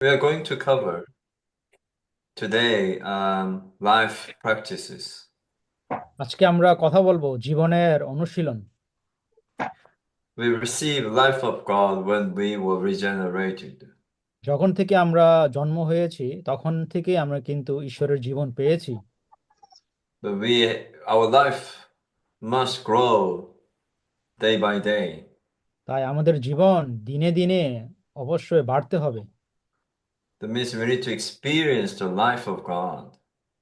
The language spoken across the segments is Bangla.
We are going to cover today life practices. আজকে আমরা কথা বলবো জীবনের অনুশীলন। We receive life of God when we were regenerated. যখন থেকে আমরা জন্ম হয়েছি তখন থেকে আমরা কিন্তু ঈশ্বরের জীবন পেয়েছি। But our life must grow day by day. তাই আমাদের জীবন দিনে দিনে অবশ্যই বাড়তে হবে। That means we need to experience the life of God.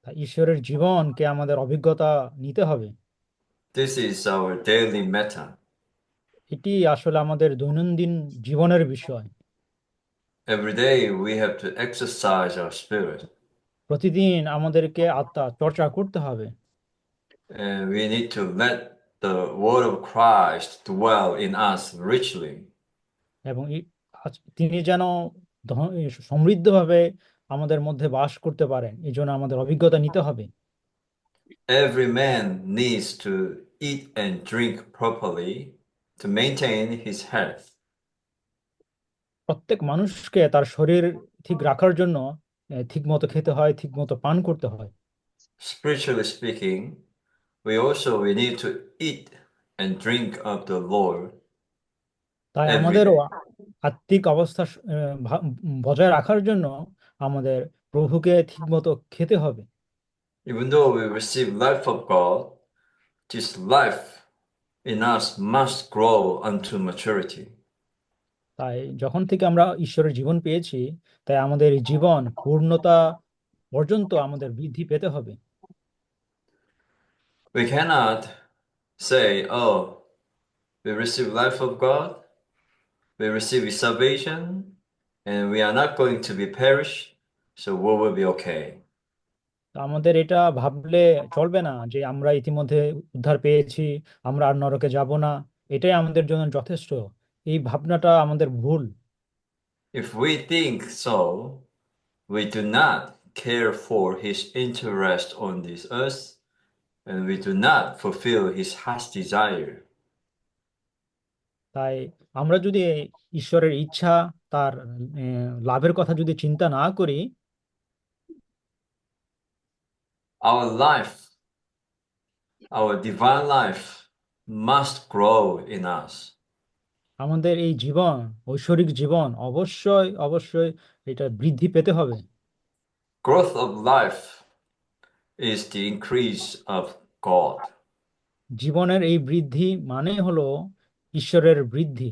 তাই ঈশ্বরের জীবনকে আমাদের অভিজ্ঞতা নিতে হবে। This is our daily matter. এটি আসলে আমাদের দৈনন্দিন জীবনের বিষয়। Every day we have to exercise our spirit. প্রতিদিন আমাদেরকে আত্মা চর্চা করতে হবে And we need to let the word of Christ dwell in us richly. এবং তিনি যেন সমৃদ্ধভাবে আমাদের মধ্যে বাস করতে পারেন, এই জন্য আমাদের অভিজ্ঞতা নিতে হবে। Every man needs to eat and drink properly to maintain his health. প্রত্যেক মানুষকে তার শরীর ঠিক রাখার জন্য ঠিক মতো খেতে হয়, ঠিক মতো পান করতে হয়। Spiritually speaking, we need to eat and drink of the Lord তাই every আমাদেরও day. আত্মিক অবস্থা বজায় রাখার জন্য আমাদের প্রভুকে ঠিক মতো খেতে হবে। Even though we receive life of God, this life in us must grow unto maturity. তাই যখন থেকে আমরা ঈশ্বরের জীবন পেয়েছি, তাই আমাদের এই জীবন পূর্ণতা পর্যন্ত আমাদের বৃদ্ধি পেতে হবে। We cannot say, oh, we receive life of God, we receive his salvation, and we are not going to be perished, so we will be okay. তা আমাদের এটা ভাবলে চলবে না যে আমরা ইতিমধ্যে উদ্ধার পেয়েছি, আমরা আর নরকে যাব না, এটাই আমাদের জন্য যথেষ্ট। এই ভাবনাটা আমাদের ভুল। If we think so, we do not care for his interest on this earth, and we do not fulfill his heart's desire. তাই আমরা যদি ঈশ্বরের ইচ্ছা, তার লাভের কথা যদি চিন্তা না করি, Our life, our divine life, must grow in us. আমাদের এই জীবন, ঐশ্বরিক জীবন অবশ্যই অবশ্যই এটা বৃদ্ধি পেতে হবে। Growth of life is the increase of God. জীবনের এই বৃদ্ধি মানে হলো ঈশ্বরের বৃদ্ধি।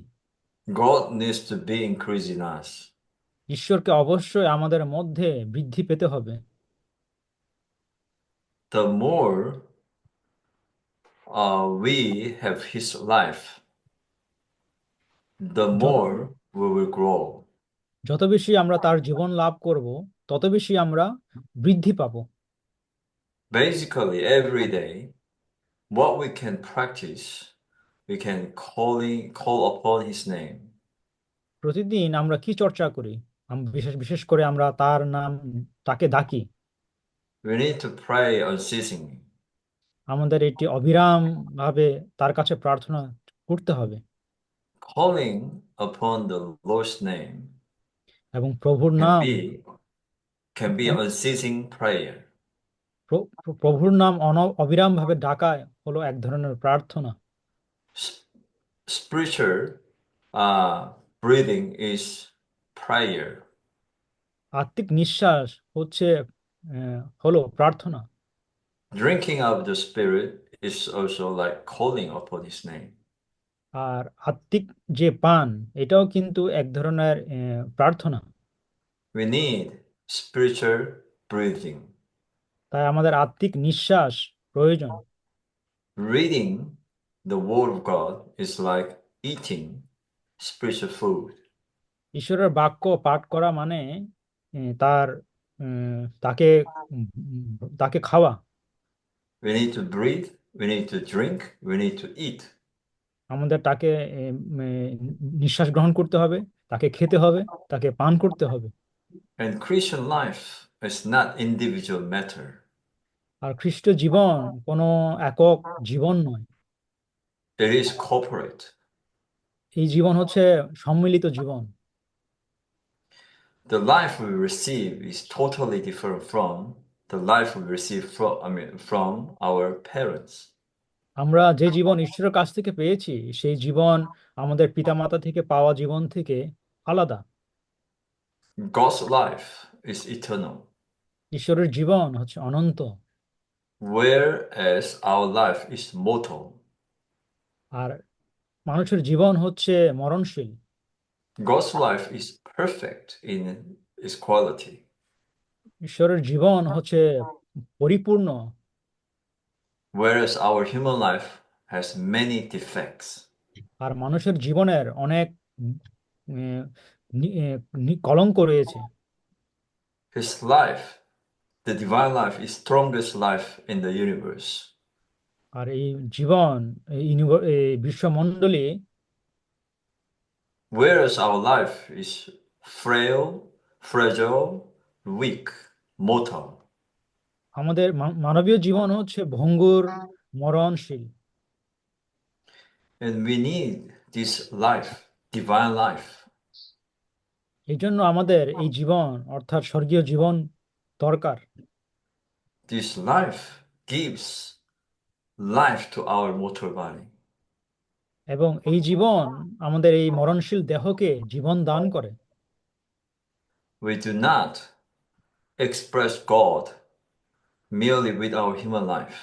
God needs to be increased in us. ঈশ্বরকে অবশ্যই আমাদের মধ্যে বৃদ্ধি পেতে হবে। The more we have his life, the যত more we will grow. যত বেশি আমরা তার জীবন লাভ করব, তত বেশি আমরা বৃদ্ধি পাবো। Basically, every day, what we can practice, we can call upon His name. প্রতিদিন আমরা কি চর্চা করি? বিশেষ বিশেষ করে আমরা তার নাম, তাকে ডাকি। We need to pray unceasingly, আমাদের এটি অবিরাম ভাবে তার কাছে প্রার্থনা করতে হবে। calling upon the Lord's name এবং প্রভুর can নাম, be can be unceasing prayer. প্রভুর নাম অবিরাম ভাবে ডাকা হলো এক ধরনের প্রার্থনা। S- Spiritual breathing is prayer. আত্মিক নিঃশ্বাস হচ্ছে হলো প্রার্থনা। Drinking of the Spirit is also like calling upon His name. আর আত্মিক যে পান, এটাও কিন্তু এক ধরনের প্রার্থনা। We need spiritual breathing. তাই আমাদের আত্মিক নিঃশ্বাস প্রয়োজন। Reading the Word of God is like eating spiritual food. ঈশ্বরের বাক্য পাঠ করা মানে তার তাকে উম, তাকে খাওয়া। We need to breathe, we need to drink, we need to eat. আমাদের তাকে নিঃশ্বাস গ্রহণ করতে হবে, তাকে খেতে হবে, তাকে পান করতে হবে। And Christian life is not individual matter. আর খ্রিস্ট জীবন কোনো একক জীবন নয়। It is corporate. এই জীবন হচ্ছে সম্মিলিত জীবন। the life we receive is totally different from the life we receive from our parents. আমরা যে জীবন ঈশ্বরের কাছ থেকে পেয়েছি সেই জীবন আমাদের পিতামাতা থেকে পাওয়া জীবন থেকে আলাদা। God's life is eternal, ঈশ্বরের জীবন হচ্ছে অনন্ত, whereas our life is mortal. আর মানুষের জীবন হচ্ছে মরণশীল। God's life is perfect in its quality, ঈশ্বরের জীবন হচ্ছে পরিপূর্ণ, whereas our human life has many defects. আর মানুষের জীবনের অনেক উম, কলঙ্ক রয়েছে। His life, the divine life, is strongest life in the universe, আর এই জীবন এই বিশ্বমণ্ডলী, whereas our life is frail, fragile, weak, mortal. আমাদের মানবীয় জীবন হচ্ছে ভঙ্গুর, মরণশীল। And we need this life, divine life. এই জন্য আমাদের এই জীবন অর্থাৎ স্বর্গীয় জীবন দরকার। This life gives life to our mortal body. এবং এই জীবন আমাদের এই মরণশীল দেহকে জীবন দান করে। We do not express God merely with our human life.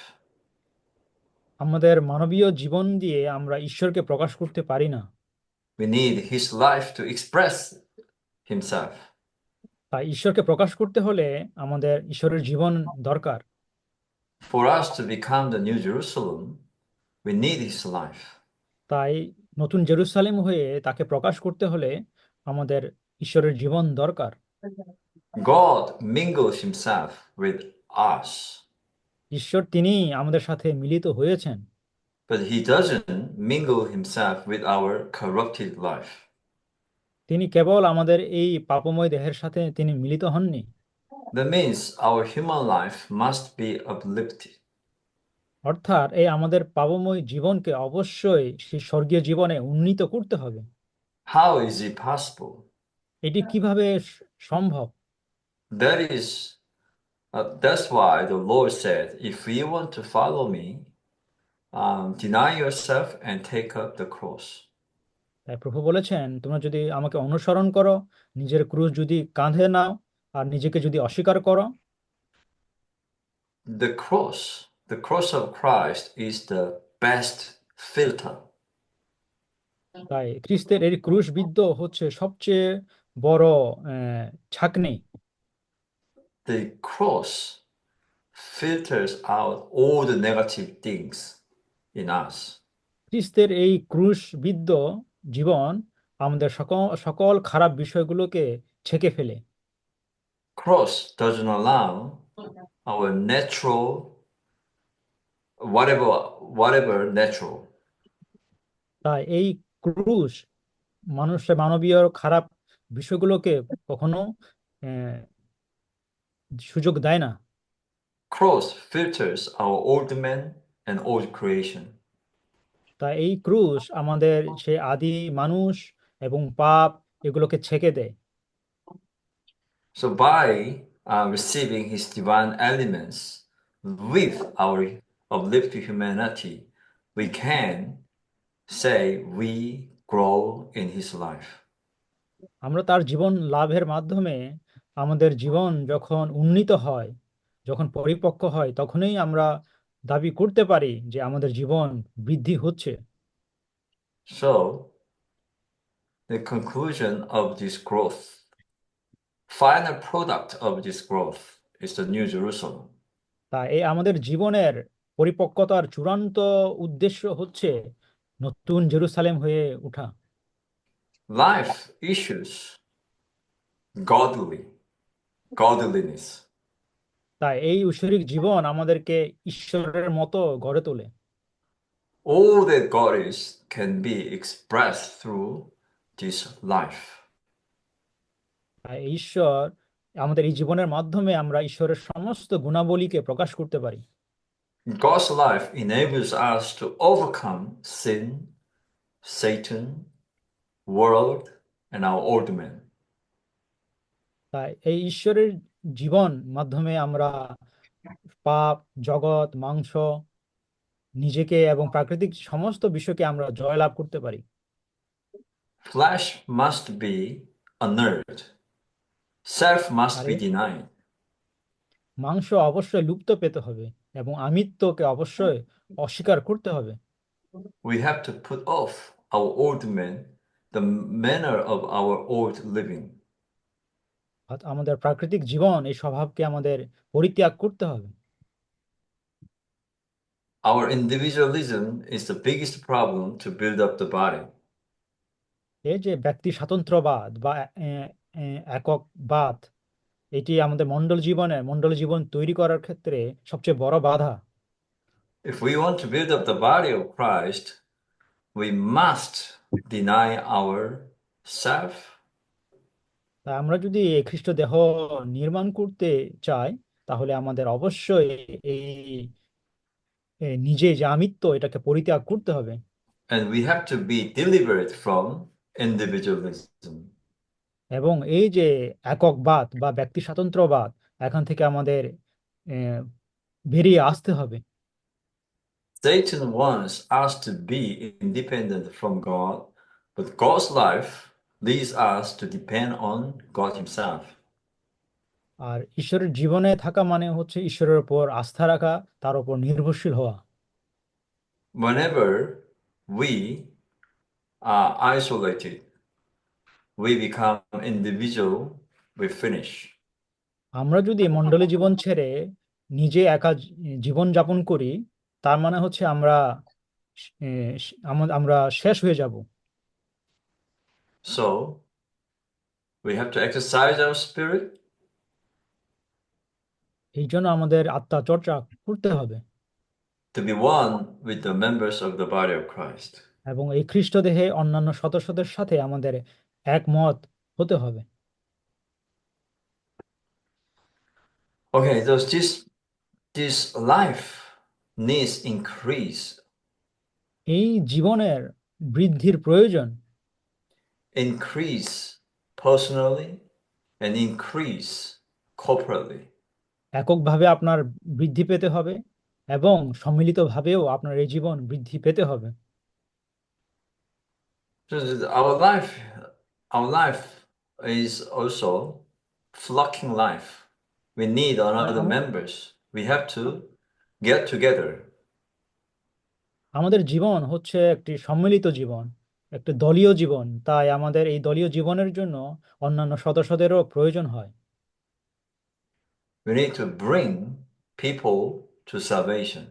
আমাদের মানবীয় জীবন দিয়ে আমরা ঈশ্বরকে প্রকাশ করতে পারি না। We need His life to express Himself. তাই ঈশ্বরকে প্রকাশ করতে হলে আমাদের ঈশ্বরের জীবন দরকার। For us to become the New Jerusalem, we need His life. তাই নতুন জেরুসালেম হয়ে তাকে প্রকাশ করতে হলে আমাদের ঈশ্বরের জীবন দরকার। God mingles Himself with us, ঈশ্বর তিনিই আমাদের সাথে মিলিত হয়েছেন, but He doesn't mingle Himself with our corrupted life. তিনি কেবল আমাদের এই পাপময় দেহের সাথে তিনি মিলিত হননি। That means our human life must be uplifted. অর্থাৎ এই আমাদের পাপময় জীবনকে অবশ্যই সেই স্বর্গীয় জীবনে উন্নীত করতে হবে। How is it possible? এটি কিভাবে সম্ভব? That's why the Lord said, if you want to follow me, deny yourself and take up the cross. তাই প্রভু বলেছেন, তোমরা যদি আমাকে অনুসরণ করো, নিজের ক্রুশ যদি কাঁধে নাও আর নিজেকে যদি অস্বীকার করো। The cross of Christ is the best filter. তাই খ্রিস্টের এই ক্রুশবিদ্ধ হচ্ছে সবচেয়ে বড় ছাঁকনি। The cross filters out all the negative things in us. খ্রিস্টের এই ক্রুশবিদ্ধ জীবন আমাদের সকল সকল খারাপ বিষয়গুলোকে ছেঁকে ফেলে। Cross doesn't allow our natural, whatever natural, তাই এই ক্রুশ মানুষের মানবীয় খারাপ বিষয়গুলোকে কখনো আহ, সুযোগ দেয় না। cross filters our old man and old creation. তাই এই ক্রুশ আমাদের সে আদি মানুষ এবং পাপ এগুলোকে ছেঁকে দেয়। So by receiving His divine elements with our uplifted humanity, we can say we grow in His life. আমরা তার জীবন লাভের মাধ্যমে আমাদের জীবন যখন উন্নীত হয়, যখন পরিপক্ক হয়, তখনই আমরা দাবি করতে পারি যে আমাদের জীবন বৃদ্ধি হচ্ছে। So the conclusion of this growth, final product of this growth is the New Jerusalem. তাই এই আমাদের জীবনের পরিপক্কতার চূড়ান্ত উদ্দেশ্য হচ্ছে নতুন জেরুসালেম হয়ে ওঠা। Life issues godliness. তাই এই ঐশ্বরিক জীবন আমাদেরকে ঈশ্বরের মতো গড়ে তোলে। All that God is can be expressed through this life. তাই ঈশ্বর আমাদের এই জীবনের মাধ্যমে আমরা ঈশ্বরের সমস্ত গুণাবলীকে প্রকাশ করতে পারি। God's life enables us to overcome sin, Satan, world, and our old man. তাই এই ঈশ্বরের জীবন মাধ্যমে আমরা পাপ, জগৎ, মাংস, নিজেকে এবং প্রাকৃতিক সমস্ত বিষয়কে আমরা জয়লাভ করতে পারি। Flesh must be unnerved. Self must R be এই denied. মাংস অবশ্যই লুপ্ত পেতে হবে এবং আমিত্বকে অবশ্যই অস্বীকার করতে হবে। We have to put off our old man, the manner of our old living. আমাদের প্রাকৃতিক জীবন, এই স্বভাবকে আমাদের পরিত্যাগ করতে হবে। Our individualism is the biggest problem to build up the body. এই যে ব্যক্তি স্বাতন্ত্র্যবাদ বা এককবাদ, এটি আমাদের মণ্ডল জীবন তৈরি করার ক্ষেত্রে সবচেয়ে বড় বাধা। If we want to build up the body of Christ, we must deny our self. তাই আমরা যদি এই খ্রিস্ট দেহ নির্মাণ করতে চাই, তাহলে আমাদের অবশ্যই এই নিজে যে আমিত্ব, এটাকে পরিত্যাগ করতে হবে। And we have to be delivered from individualism. এবং এই যে এককবাদ বা ব্যক্তি স্বাতন্ত্র্যবাদ, এখান থেকে আমাদের আহ, বেরিয়ে আসতে হবে। Satan wants us to be independent from God, but God's life leads us to depend on God Himself. আর ঈশ্বরের জীবনে থাকা মানে হচ্ছে ঈশ্বরের উপর আস্থা রাখা, তার উপর নির্ভরশীল হওয়া। Whenever we are isolated, we become individual, we finish. আমরা যদি মণ্ডলী জীবন ছেড়ে নিজে একা জীবন যাপন করি, তার মানে হচ্ছে আমরা আমরা শেষ হয়ে যাব। So we have to exercise our spirit এই জন্য আমাদের আত্মা চর্চা করতে হবে to be one with the members of the body of Christ. এবং এই খ্রিস্ট দেহে অন্যান্য সদস্যদের সাথে আমাদের একমত হতে হবে। Okay, does this life needs increase, এই জীবনের বৃদ্ধির প্রয়োজন, increase personally and increase corporately. এককভাবে আপনার বৃদ্ধি পেতে হবে এবং সম্মিলিতভাবেও আপনার এই জীবন বৃদ্ধি পেতে হবে। So our life is also flocking life. We need তাই another members. We have to get together. আমাদের জীবন হচ্ছে একটি সম্মিলিত জীবন, একটি দলীয় জীবন। তাই আমাদের এই দলীয় জীবনের জন্য অন্যান্য সদস্যদেরও প্রয়োজন হয়। We need to bring people to salvation.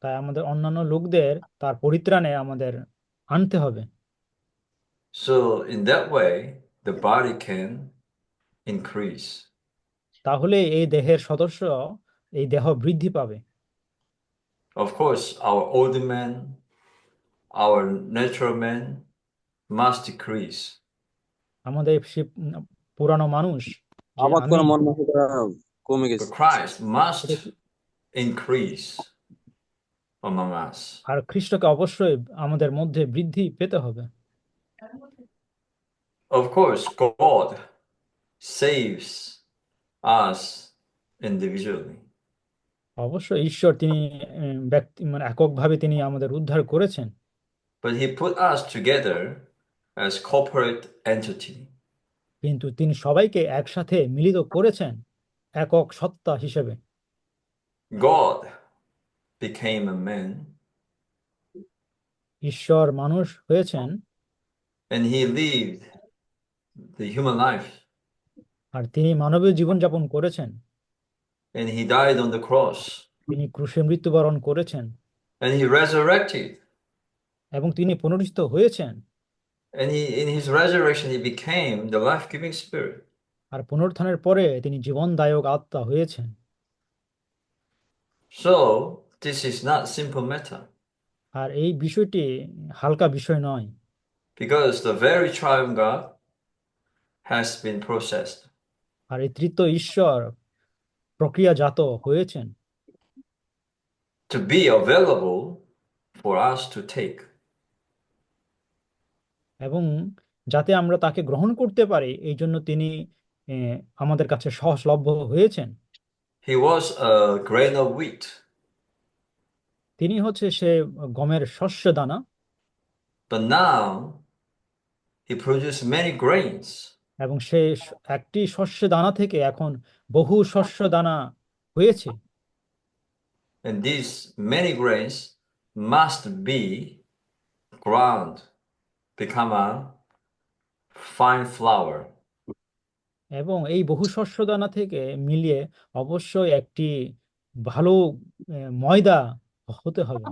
তাই আমাদের অন্যান্য লোকদের তার পরিত্রাণে আমাদের আনতে হবে। So in that way, the body can increase. তাহলে এই দেহের সদস্য, এই দেহ বৃদ্ধি পাবে। Of course, our old man, our natural man must decrease. আমাদের সে পুরানো মানুষ, যে আবাদ আমি, করা মন মানসিকতা কমে But গেছে। Christ এটা must কি- increase among us. আর খ্রিস্টকে অবশ্যই আমাদের মধ্যে বৃদ্ধি পেতে হবে। Of course, God saves us individually, অবশ্যই ঈশ্বর তিনি ব্যক্তি মানে এককভাবে তিনি আমাদের উদ্ধার করেছেন, but He put us together as corporate entity. কিন্তু তিনি সবাইকে একসাথে মিলিত করেছেন একক সত্তা হিসেবে। God became a man ঈশ্বর মানুষ হয়েছেন and He lived the human life আর তিনি মানবীয় জীবনযাপন করেছেন। and He died on the cross তিনি ক্রুশে মৃত্যুবরণ করেছেন and He resurrected. এবং তিনি পুনরুত্থিত হয়েছেন। And in His resurrection, He became the life-giving Spirit. আর পুনরুত্থানের পরে তিনি জীবনদায়ক আত্মা হয়েছেন। So this is not simple matter আর এই বিষয়টি হালকা বিষয় নয়, because the very triune God has been processed. আর এই তৃতীয় ঈশ্বর প্রক্রিয়াজাত হয়েছেন To be available for us to take. এবং যাতে আমরা তাকে গ্রহণ করতে পারি, এই জন্য তিনি আমাদের কাছে সহজলভ্য হয়েছেন। He was a grain of wheat, তিনি হচ্ছে সে গমের শস্য দানা, but now he produced many grains. এবং সে একটি শস্য দানা থেকে এখন বহু শস্য দানা হয়েছে। And these many grains must be ground, become a fine flour. এবং এই বহু শস্য দানা থেকে মিলিয়ে অবশ্যই একটি ভালো ময়দা হতে হবে।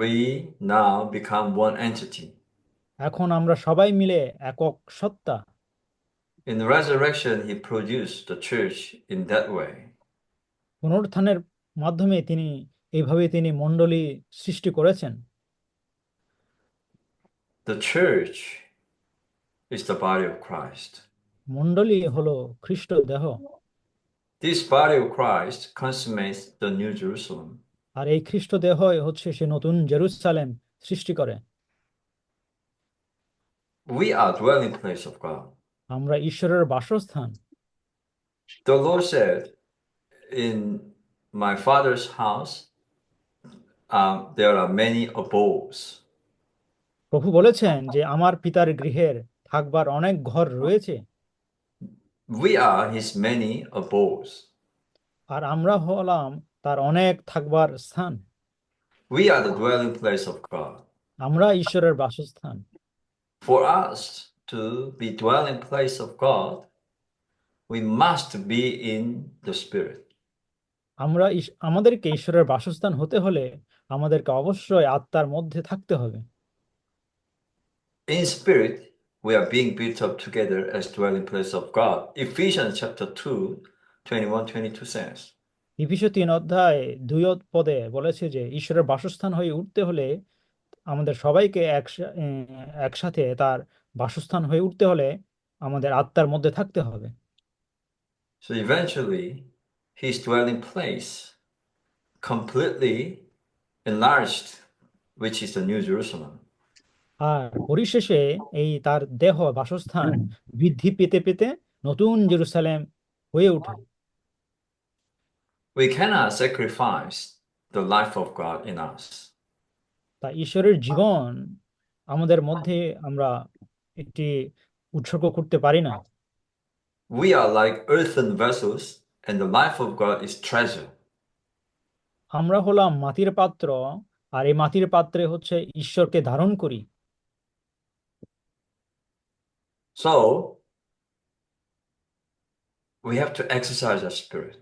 We now become one entity. এখন আমরা সবাই মিলে একক সত্তা। In the resurrection, he produced the church in that way. পুনরুত্থানের মাধ্যমে এইভাবে তিনি মণ্ডলী সৃষ্টি করেছেন। The church is the body of Christ. মণ্ডলী হলো খ্রিস্ট দেহ, This body of Christ consummates the New Jerusalem. আর এই খ্রিস্ট দেহই হচ্ছে সে নতুন জেরুসালেম সৃষ্টি করে। We are dwelling place of God. আমরা ঈশ্বরের বাসস্থান। The Lord said, in my Father's house, there are many abodes. প্রভু বলেছেন যে আমার পিতার গৃহের থাকবার অনেক ঘর রয়েছে, We are his many abodes. আর আমরা হলাম তার অনেক থাকবার স্থান। We are the dwelling place of God. আমরা ঈশ্বরের বাসস্থান। For us to be dwelling place of God, we must be in the Spirit. আমাদেরকে ঈশ্বরের বাসস্থান হতে হলে আমাদেরকে অবশ্যই আত্মার মধ্যে থাকতে হবে। In spirit, we are being built up together as dwelling place of God. Ephesians chapter 2, 21-22 says. ইফিসীয় 3 অধ্যায় 2 পদে বলেছে যে ঈশ্বরের বাসস্থান হয়ে উঠতে হলে আমাদের সবাইকে একসাথে তার বাসস্থান হয়ে উঠতে হলে আমাদের আত্মার মধ্যে থাকতে হবে। So eventually, his dwelling place completely enlarged, which is the New Jerusalem. আর পরিশেষে এই তার দেহ বাসস্থান বৃদ্ধি পেতে পেতে নতুন জেরুসালেম হয়ে ওঠে। We cannot sacrifice the life of God in us. তা ঈশ্বরের জীবন আমাদের মধ্যে আমরা একটি উৎসর্গ করতে পারি না। We are like earthen vessels, and the life of God is treasure. আমরা হলাম মাটির পাত্র, আর এই মাটির পাত্রে হচ্ছে ঈশ্বরকে ধারণ করি। So we have to exercise our spirit.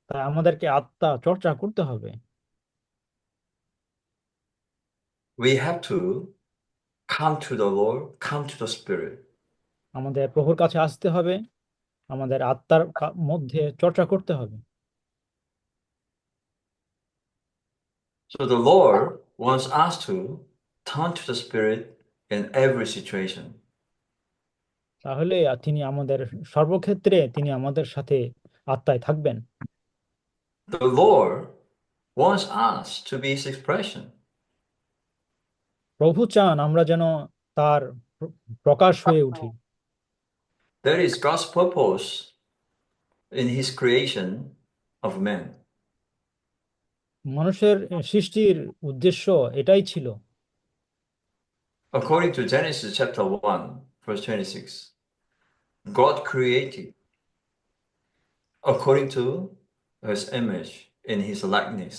তাই আমাদেরকে আত্মা চর্চা করতে হবে। We have to come to the Lord, come to the Spirit. আমাদের প্রভুর কাছে আসতে হবে, আমাদের আত্মার মধ্যে চর্চা করতে হবে। So the Lord wants us to turn to the Spirit in every situation. তাহলে তিনি আমাদের সর্বক্ষেত্রে তিনি আমাদের সাথে আত্মায় থাকবেন। The Lord wants us to be His expression. প্রভু চান আমরা যেন তার প্রকাশ হয়ে উঠি। That is God's purpose in His creation of man. মানুষের সৃষ্টির উদ্দেশ্য এটাই ছিল। According to Genesis chapter 1, verse 26, God created according to His image in His likeness.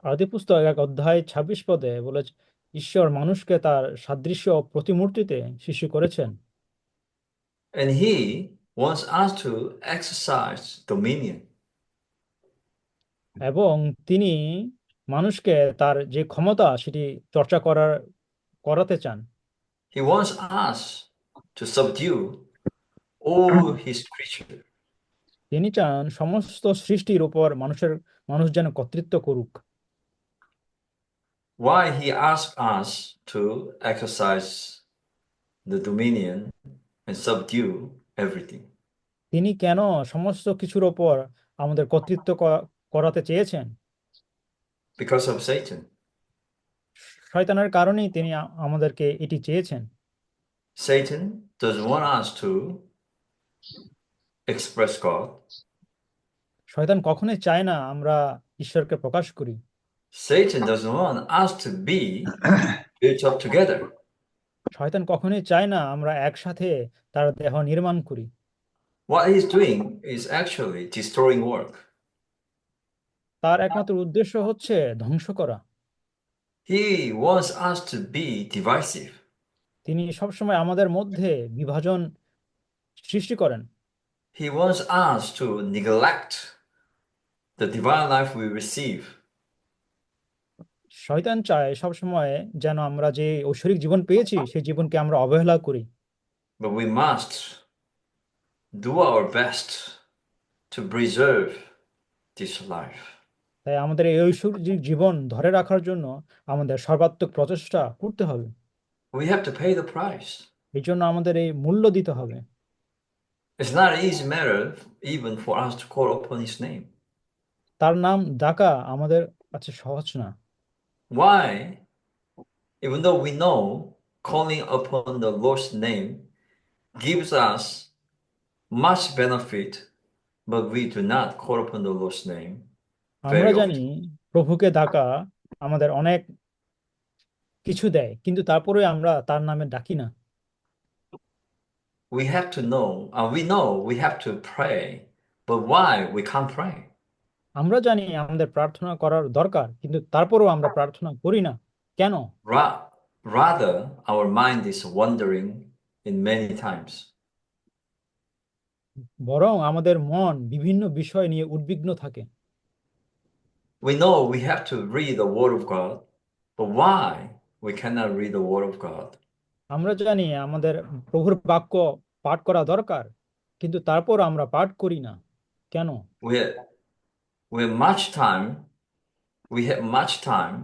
আদিপুস্তক 1 অধ্যায় 26 পদে বলেছে, ঈশ্বর মানুষকে তার সাদৃশ্য ও প্রতিমূর্তিতে সৃষ্টি করেছেন। And He wants us to exercise dominion. এবং তিনি মানুষকে তার যে ক্ষমতা সেটি চর্চা করাতে চান। He wants us to subdue all His creatures. তিনি চান সমস্ত সৃষ্টির উপর মানুষ যেন কর্তৃত্ব করুক। Why He asks us to exercise the dominion and subdue everything? তিনি কেন সমস্ত কিছুর উপর আমাদের কর্তৃত্ব করাতে চেয়েছেন? Because of Satan. শয়তানের কারণেই তিনি আমাদেরকে এটি চেয়েছেন। Satan doesn't want us to express God. শয়তান কখনোই চায় না আমরা ঈশ্বরকে প্রকাশ করি। Satan doesn't want us to be built up together. শয়তান কখনোই চায় না আমরা একসাথে তার দেহ নির্মাণ করি। What he's doing is actually destroying work. তার একমাত্র উদ্দেশ্য হচ্ছে ধ্বংস করা। He wants us to be divisive. তিনি সবসময় আমাদের মধ্যে বিভাজন সৃষ্টি করেন। He wants us to neglect the divine life we receive. শয়তান চায় সবসময় যেন আমরা যে ঐশ্বরিক জীবন পেয়েছি সেই জীবনকে আমরা অবহেলা করি। But we must do our best to preserve this life. তাই আমাদের এই ঐশ্বরিক জীবন ধরে রাখার জন্য আমাদের সর্বাত্মক প্রচেষ্টা করতে হবে। We have to pay the price. এই জন্য আমাদের এই মূল্য দিতে হবে। It's not an easy matter even for us to call upon his name. তার নাম ডাকা আমাদের কাছে সহজ না। Why? Even though we know calling upon the Lord's name gives us much benefit, but we do not call upon the Lord's name আমরা very জানি often. প্রভুকে ডাকা আমাদের অনেক কিছু দেয়, কিন্তু তারপরে আমরা তার নামে ডাকি না। We have to know, we know we have to pray, but why we can't pray? আমরা জানি আমাদের প্রার্থনা করার দরকার, কিন্তু তারপরেও আমরা প্রার্থনা করি না কেন? Rather, our mind is wandering in many times. বরং আমাদের মন বিভিন্ন বিষয় নিয়ে উদ্বিগ্ন থাকে। We know we have to read the Word of God, but why we cannot read the Word of God? আমরা জানি আমাদের প্রভুর বাক্য পাঠ করা দরকার, কিন্তু তারপর আমরা পাঠ করি না কেন? We have much time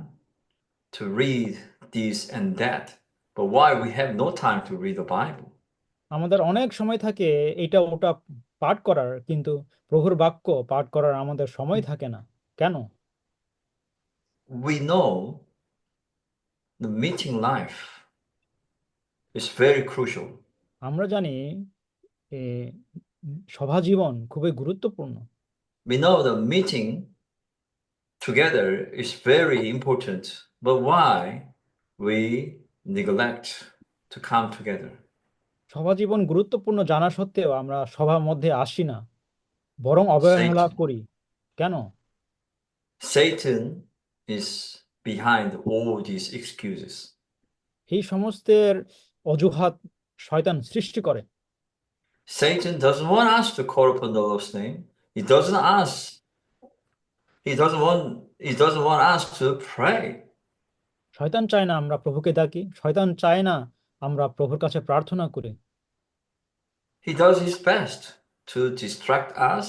to read this and that, but why we have no time to read the Bible? আমাদের অনেক সময় থাকে এটা ওটা পাঠ করার, কিন্তু প্রভুর বাক্য পাঠ করার আমাদের সময় থাকে না কেন? We know the meeting life is very crucial. আমরা জানি এ, সভা জীবন খুবই গুরুত্বপূর্ণ। We know the meeting together is very important, but why we neglect to come together? সভা জীবন গুরুত্বপূর্ণ জানা সত্ত্বেও আমরা সভার মধ্যে আসি না, বরং অবহেলা করি কেন? Satan is behind all these excuses. এই সমস্তের অজুহাত শয়তান সৃষ্টি করে। Satan doesn't want us to call upon the Lord's name. He doesn't want us to pray. শয়তান চায় না আমরা প্রভুকে ডাকি, শয়তান চায় না আমরা প্রভুর কাছে প্রার্থনা করি। He does his best to distract us,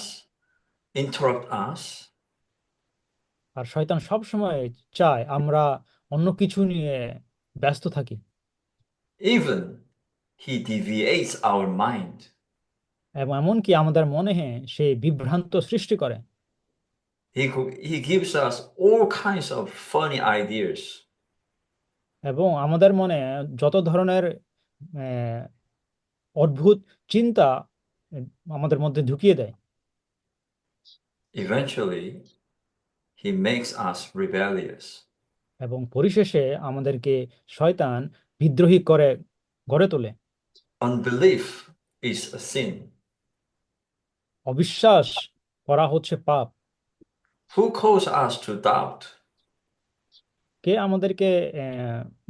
interrupt us. আর শয়তান সব সময় চায় আমরা অন্য কিছু নিয়ে ব্যস্ত থাকি। Even he deviates our mind. এবং এমনকি আমাদের মনে সে বিভ্রান্ত সৃষ্টি করে। He gives us all kinds of funny ideas. এবং আমাদের মনে যত ধরনের অদ্ভুত চিন্তা আমাদের মধ্যে ঢুকিয়ে দেয়। Eventually, he makes us rebellious. এবং পরিশেষে আমাদেরকে শয়তান বিদ্রোহী করে গড়ে তোলে। Unbelief is a sin. অবিশ্বাস করা হচ্ছে পাপ। Who calls us to doubt? কে আমাদেরকে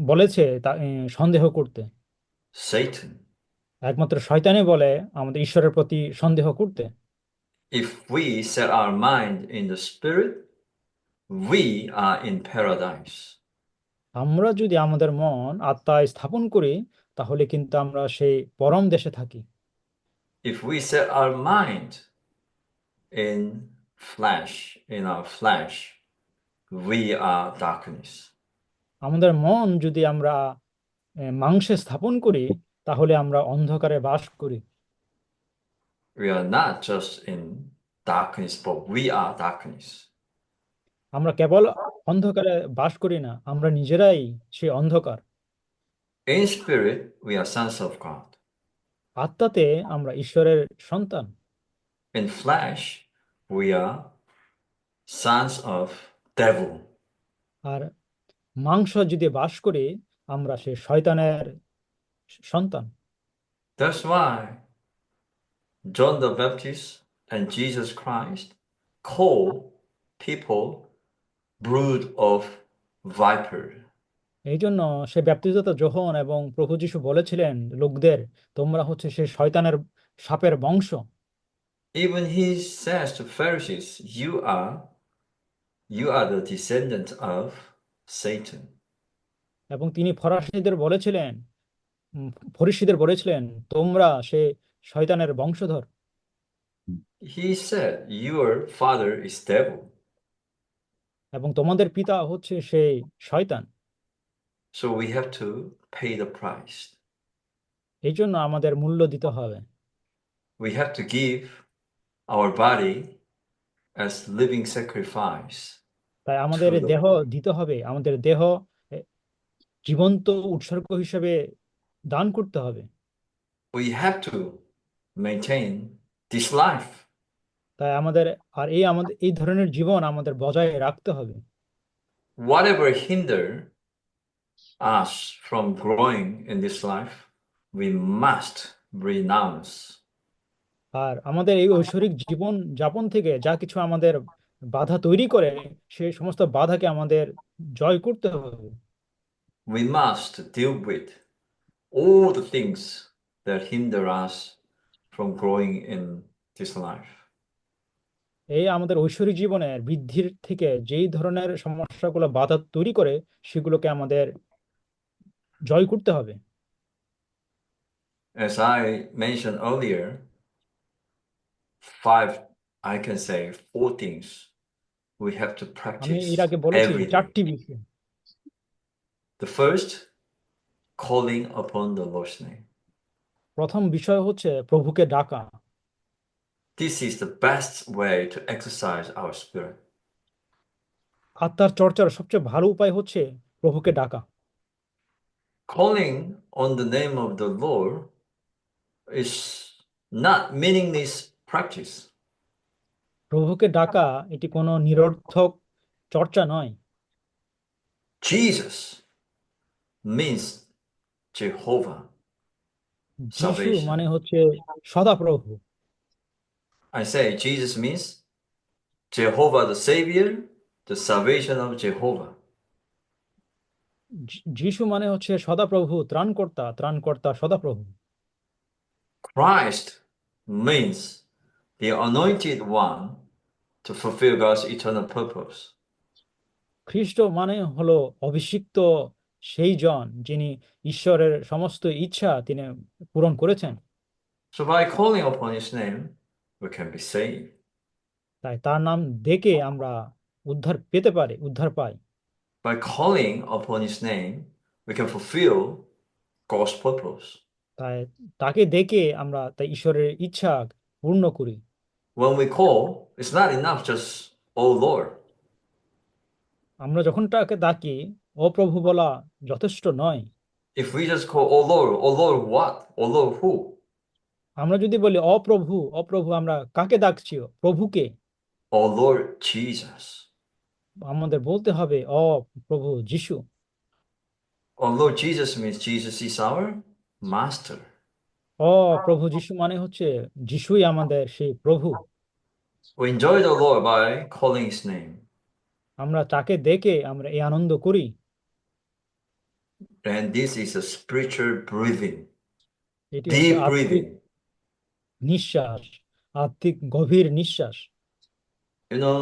বলেছে সন্দেহ করতে? Satan. একমাত্র শয়তানই বলে আমাদের ঈশ্বরের প্রতি সন্দেহ করতে। If we set our mind in the spirit, we are in paradise. আমরা যদি আমাদের মন আত্মায় স্থাপন করি তাহলে কিন্তু আমরা সেই পরম দেশে থাকি। If we set our mind in our flesh, we are darkness. আমাদের মন যদি আমরা মাংসে স্থাপন করি তাহলে আমরা অন্ধকারে বাস করি। We are not just in darkness, but we are darkness. আমরা কেবল অন্ধকারে বাস করি না, আমরা নিজেরাই সেই অন্ধকার। In spirit, we are sons of God. আত্মাতে আমরা ঈশ্বরের সন্তান, In flesh, we are sons of devil. আর মাংস যদি বাস করি আমরা সে শয়তানের সন্তান। That's why John the Baptist and Jesus Christ call people brood of viper. এই জন্য সে ব্যাপ্তিদাতা যোহন এবং প্রভু যীশু বলেছিলেন লোকদের, তোমরা হচ্ছে সে শয়তানের সাপের বংশ। Even he says to Pharisees, you are the descendant of Satan. এবং তিনি ফরিসীদের বলেছিলেন তোমরা সে শয়তানের বংশধর। He said, your father is devil. এবং তোমাদের পিতা হচ্ছে সেই শয়তান। So we have to pay the price. এই জন্য আমাদের মূল্য দিতে হবে। We have to give our body as living sacrifice তাই আমাদের to the দেহ দিতে হবে, আমাদের দেহ এ, জীবন্ত উৎসর্গ হিসেবে দান করতে হবে। we have to maintain this life. তাই আমাদের এই ধরনের জীবন আমাদের বজায় রাখতে হবে। Whatever hinder us from growing in this life, we must renounce. আর আমাদের এই ঐশ্বরিক জীবন যাপন থেকে যা কিছু আমাদের বাধা তৈরি করে সেই সমস্ত বাধাকে আমাদের জয় করতে হবে। We must deal with all the things that hinder us from growing in this life. এই আমাদের ঐশ্বরিক জীবনের বৃদ্ধির থেকে যেই ধরনের সমস্যাগুলো বাধা তৈরি করে সেগুলোকে আমাদের জয় করতে হবে। As I mentioned earlier, I can say four things we have to আমি practice এর আগে বলেছি every day. 4টি বিষয়। The first, calling upon the Lord's name. প্রথম বিষয় হচ্ছে প্রভুকে ডাকা। This is the best way to exercise our spirit. আত্মার চর্চার সবচেয়ে ভালো উপায় হচ্ছে প্রভুকে ডাকা। Calling on the name of the Lord is not meaningless practice. প্রভুকে ডাকা এটি কোনো নিরর্থক চর্চা নয়। Jesus means Jehovah. যিশু Salvation. মানে হচ্ছে সদাপ্রভু। I say Jesus means Jehovah the Savior, the salvation of Jehovah. যিশু মানে হচ্ছে সদাপ্রভু, ত্রাণকর্তা, ত্রাণকর্তা সদাপ্রভু। Christ means the anointed one to fulfill God's eternal purpose. খ্রিস্ট মানে হলো অভিষিক্ত সেই জন যিনি ঈশ্বরের সমস্ত ইচ্ছা তিনি পূরণ করেছেন। So by calling upon his name, we can be saved. তাই তার নাম ডেকে আমরা উদ্ধার পাই। By calling upon his name, we can fulfill God's purpose. তাই তাকে ডেকে আমরা তাই ঈশ্বরের ইচ্ছা পূর্ণ করি। When we call, it's not enough just, oh Lord. আমরা যখন তাকে ডাকি ও প্রভু বলা যথেষ্ট নয়। If we just call, oh Lord what? Oh Lord who? আমরা যদি বলি অপ্রভু আমরা কাকে ডাকছি? প্রভুকে। Oh Lord Jesus. আমাদের বলতে হবে প্রভু যিশু। Oh Lord Jesus means Jesus is our master. প্রভু যিশু মানে হচ্ছে যিশুই আমাদের সেই প্রভু। We enjoy the Lord by calling his name. আমরা তাকে ডেকে আমরা এই আনন্দ করি। And this is a spiritual breathing, এটি হচ্ছে deep আত্মিক breathing. নিঃশ্বাস, আত্মিক গভীর নিঃশ্বাস। You know,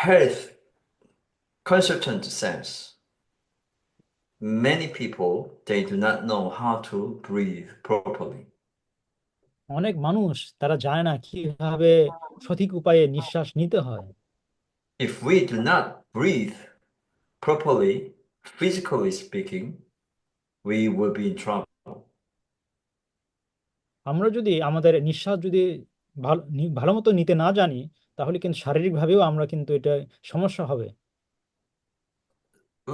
health consultant says many people they do not know how to breathe properly. অনেক মানুষ তারা জানে না কিভাবে সঠিক উপায়ে নিঃশ্বাস নিতে হয়। If we do not breathe properly, physically speaking, we will be in trouble. আমরা যদি আমাদের নিঃশ্বাস যদি ভালো মতো নিতে না জানি তাহলে কিন্তু শারীরিকভাবেও আমরা কিন্তু এটা সমস্যা হবে।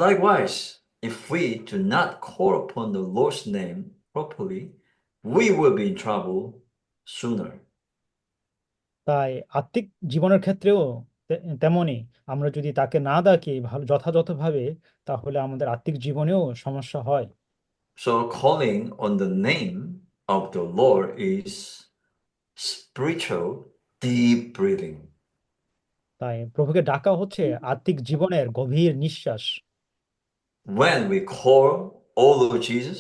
Likewise, if we do not call upon the Lord's name properly, we will be in trouble sooner. তাই আত্মিক জীবনের ক্ষেত্রেও তেমনি আমরা যদি তাকে না ডাকি ভালো যথাযথভাবে, তাহলে আমাদের আত্মিক জীবনেও সমস্যা হয়। So calling on the name of the Lord is spiritual deep breathing. তাই প্রভুকে ডাকা হচ্ছে আত্মিক জীবনের গভীর নিঃশ্বাস। When we call, "O Lord Jesus,"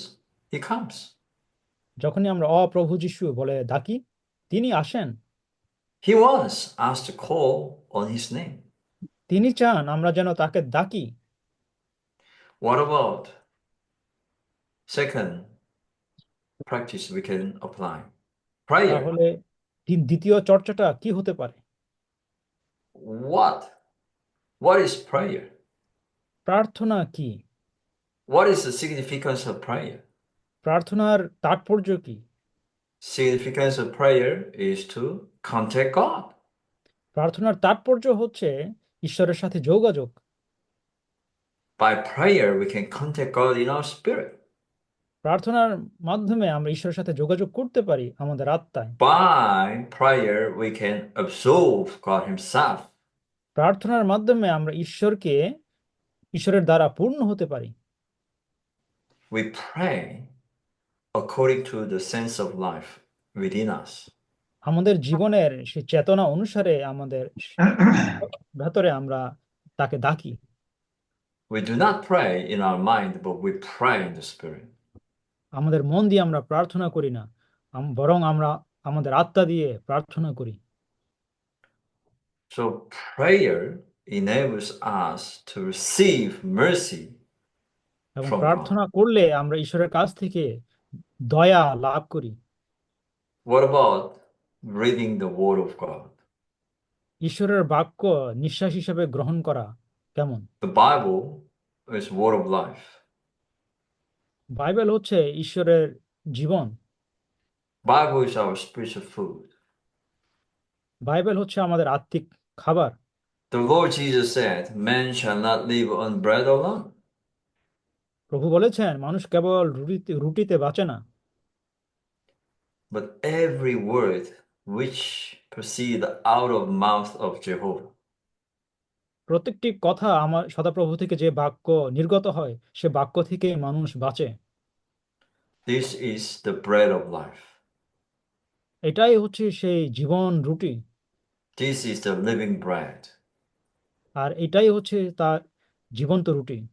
He comes. যখনই আমরা প্রভু যিশু বলে ডাকি, তিনি আসেন। He wants us to call on His name. তিনি চান আমরা যেন তাকে ডাকি। What about second practice we can apply? Prayer. তাহলে দ্বিতীয় চর্চাটা কি হতে পারে? What? What is prayer? প্রার্থনা কি? What is the significance of prayer? প্রার্থনার তাৎপর্য কি? Significance of prayer is to contact God. প্রার্থনার তাৎপর্য হচ্ছে ঈশ্বরের সাথে যোগাযোগ। By prayer, we can contact God in our spirit. প্রার্থনার মাধ্যমে আমরা ঈশ্বরের সাথে যোগাযোগ করতে পারি আমাদের আত্মায়। By prayer, we can absolve God Himself. প্রার্থনার মাধ্যমে আমরা ঈশ্বরের দ্বারা পূর্ণ হতে পারি। We pray according to the sense of life within us. আমাদের জীবনের সেই চেতনা অনুসারে আমাদের ভেতরে আমরা তাকে ডাকি। We do not pray in our mind, but we pray in the spirit. আমাদের মন দিয়ে আমরা প্রার্থনা করি না, বরং আমরা আমাদের আত্মা দিয়ে প্রার্থনা করি। So prayer enables us to receive mercy এবং from God. প্রার্থনা করলে আমরা ঈশ্বরের কাছ থেকে দয়া লাভ করি। What about reading the Word of God? ঈশ্বরের বাক্য নিঃশ্বাস হিসেবে গ্রহণ করা কেমন? The Bible is Word of life. Bible হচ্ছে ঈশ্বরের জীবন। Bible is our spiritual food. Bible হচ্ছে আমাদের আত্মিক খাবার। The Lord Jesus said, "Man shall not live on bread alone." প্রভু বলেছেন, মানুষ কেবল রুটিতে বাঁচে না, But every word which proceed out of mouth of Jehovah. প্রত্যেকটি কথা আমার সদাপ্রভু থেকে যে বাক্য নির্গত হয়, সে বাক্য থেকে মানুষ বাঁচে। This is the bread of life. এটাই হচ্ছে সেই জীবন রুটি, This is the living bread. আর এটাই হচ্ছে তার জীবন্ত রুটি।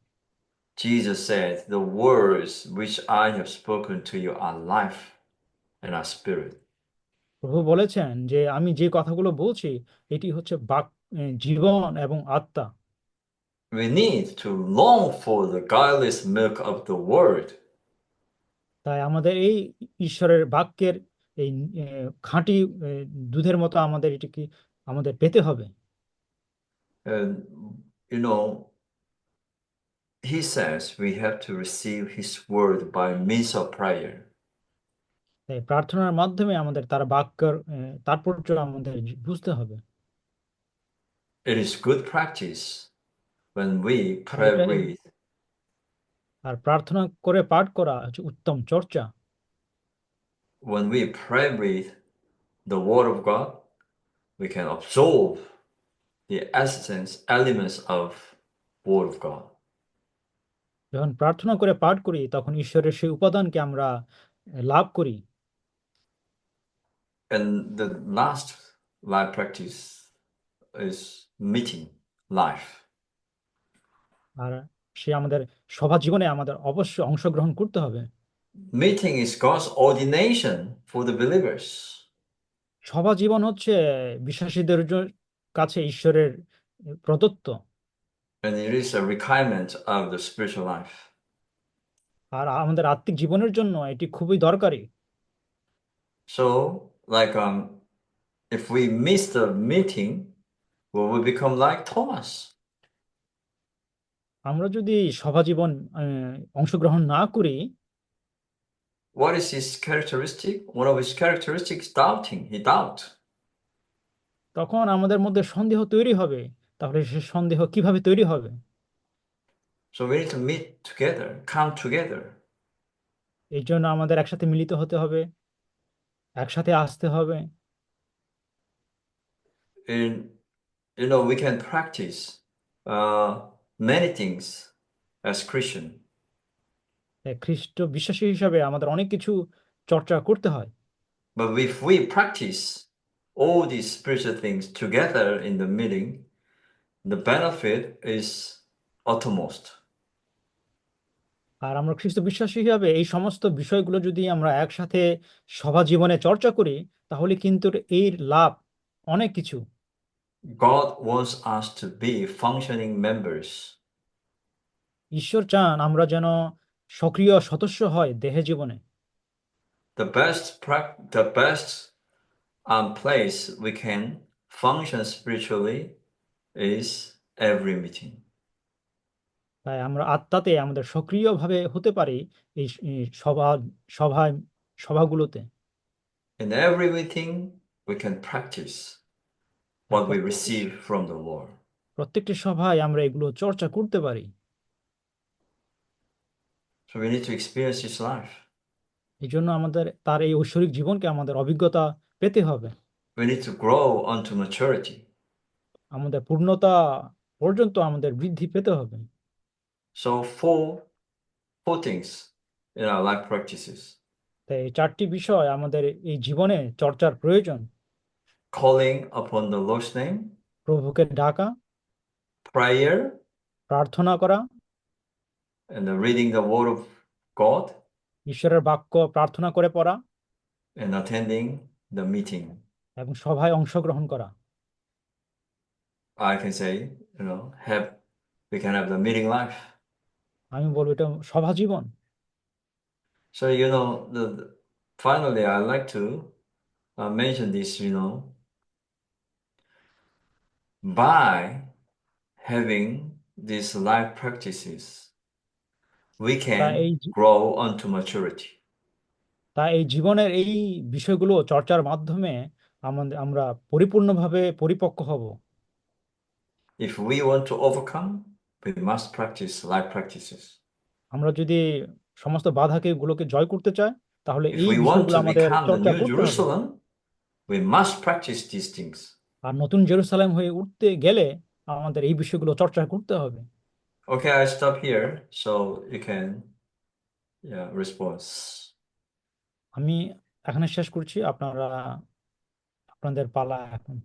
Jesus said, "The words which I have spoken to you are life and are spirit." প্রভু বলেছেন যে আমি যে কথাগুলো বলছি এটি হচ্ছে জীবন এবং আত্মা। We need to long for the guileless milk of the word. তাই আমাদের এই ঈশ্বরের বাক্যের এই খাঁটি দুধের মতো আমাদের এটিকে আমাদের পেতে হবে। And you know, he says we have to receive his word by means of prayer. তাই প্রার্থনার মাধ্যমে আমাদের তার বাক্যের তাৎপর্য আমাদের বুঝতে হবে। It is good practice when we R pray এটাই- with. আর প্রার্থনা করে পাঠ করা হচ্ছে উত্তম চর্চা। When we pray with the word of God, we can absorb the essence, elements of word of God. যখন প্রার্থনা করে পাঠ করি তখন ঈশ্বরের সেই উপাদানকে আমরা লাভ করি। And the last life practice is meeting life. আর সে আমাদের সভা জীবনে আমাদের অবশ্যই অংশগ্রহণ করতে হবে। Meeting is God's ordination for the believers. সভা জীবন হচ্ছে বিশ্বাসীদের কাছে ঈশ্বরের প্রদত্ত, And it is a requirement of the spiritual life. আর আমাদের আত্মিক জীবনের জন্য এটি খুবই দরকারি। So, like, if we miss the meeting, will we become like Thomas? আমরা যদি সভা জীবন অংশগ্রহণ না করি, What is his characteristic? One of his characteristics, doubting. He doubt. তখন আমাদের মধ্যে সন্দেহ তৈরি হবে। তাহলে সে সন্দেহ কিভাবে তৈরি হবে? So we need to meet together, come together. এই জন্য আমাদের একসাথে মিলিত হতে হবে, একসাথে আসতে হবে। And we can practice many things as Christian. খ্রিস্ট বিশ্বাসী হিসাবে আমাদের অনেক কিছু চর্চা করতে হয়। But if we practice all these spiritual things together in the meeting, the benefit is uttermost. আর আমরা খ্রিস্ট বিশ্বাসী হিসাবে এই সমস্ত বিষয়গুলো যদি আমরা একসাথে সভা জীবনে চর্চা করি, তাহলে কিন্তু এর লাভ অনেক কিছু। God wants us to be functioning members. ঈশ্বর চান আমরা যেন সক্রিয় সদস্য হয় দেহে জীবনে। The best place we can function spiritually is every meeting. তাই আমরা আত্মাতে আমাদের সক্রিয়ভাবে হতে পারি এই এই সভায় সভাগুলোতে। In every meeting, we can practice what we receive from the Lord. প্রত্যেকটি সভায় আমরা এগুলো চর্চা করতে পারি। So we need to experience His life. এই জন্য আমাদের তার এই ঐশ্বরিক জীবনকে আমাদের অভিজ্ঞতা পেতে হবে। We need to grow unto maturity. আমাদের পূর্ণতা পর্যন্ত আমাদের বৃদ্ধি পেতে হবে। So four things in our life practices: তাই এই চারটি বিষয় আমাদের এই জীবনে চর্চার প্রয়োজন। calling upon the Lord's name, প্রভুকে ডাকা, prayer, প্রার্থনা করা, and reading the Word of God, ঈশ্বরের বাক্য প্রার্থনা করে পড়া, and attending the meeting. এবং সভায় অংশগ্রহণ করা। I can say, we can have the meeting life. আমি বলবো এটা সভা জীবন। So finally, I like to mention this. By having these life practices, we can grow unto maturity. তাই এই জীবনের এই বিষয়গুলো চর্চার মাধ্যমে আমরা পরিপূর্ণভাবে পরিপক্ক হব। If we want to overcome, we must practice life practices. আমরা যদি সমস্ত বাধাগুলোকে জয় করতে চাই, তাহলে If এই we want বিষয়গুলো to আমাদের become the চর্চা new করতে হবে। Jerusalem, we must practice these things. আর নতুন জেরুসালেম হয়ে উঠতে গেলে আমাদের এই বিষয়গুলো চর্চা করতে হবে। Okay, I stop here so you can respond. আমি এখানে শেষ করছি, আপনাদের পালা এখন।